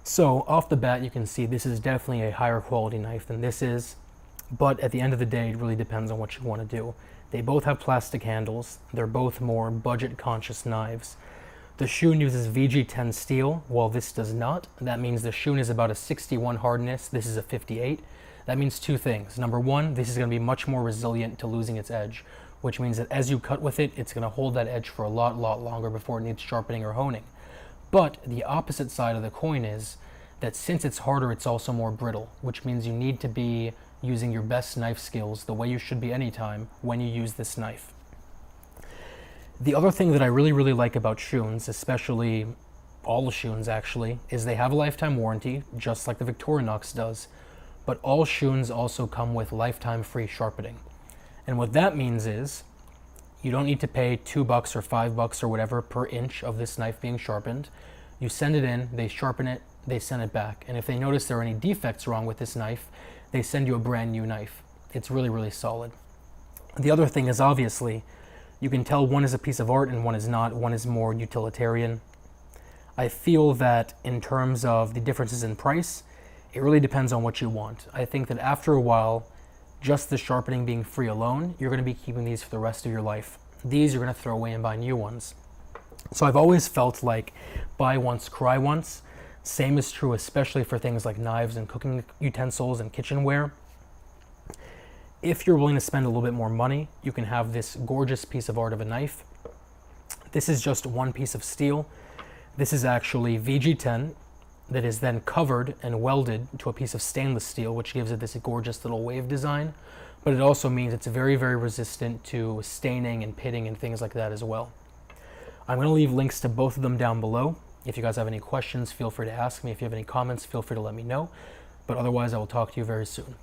So off the bat, you can see this is definitely a higher quality knife than this is, but at the end of the day, it really depends on what you want to do. They both have plastic handles. They're both more budget conscious knives. The Shun uses VG10 steel, while this does not. That means the Shun is about a 61 hardness, this is a 58. That means two things. Number one, this is going to be much more resilient to losing its edge, which means that as you cut with it, it's going to hold that edge for a lot longer before it needs sharpening or honing. But the opposite side of the coin is that since it's harder, it's also more brittle, which means you need to be using your best knife skills the way you should be anytime when you use this knife. The other thing that I really like about Shuns, especially all the Shuns actually, is they have a lifetime warranty, just like the Victorinox does, but all Shuns also come with lifetime free sharpening. And what that means is, you don't need to pay $2 or $5 or whatever per inch of this knife being sharpened. You send it in, they sharpen it, they send it back. And if they notice there are any defects wrong with this knife, they send you a brand new knife. It's really solid. The other thing is obviously, you can tell one is a piece of art and one is not. One is more utilitarian. I feel that in terms of the differences in price, it really depends on what you want. I think that after a while, just the sharpening being free alone, you're going to be keeping these for the rest of your life. These you're going to throw away and buy new ones. So I've always felt like buy once, cry once. Same is true especially for things like knives and cooking utensils and kitchenware. If you're willing to spend a little bit more money, you can have this gorgeous piece of art of a knife. This is just one piece of steel. This is actually VG10 that is then covered and welded to a piece of stainless steel, which gives it this gorgeous little wave design. But it also means it's very resistant to staining and pitting and things like that as well. I'm going to leave links to both of them down below. If you guys have any questions, feel free to ask me. If you have any comments, feel free to let me know. But otherwise, I will talk to you very soon.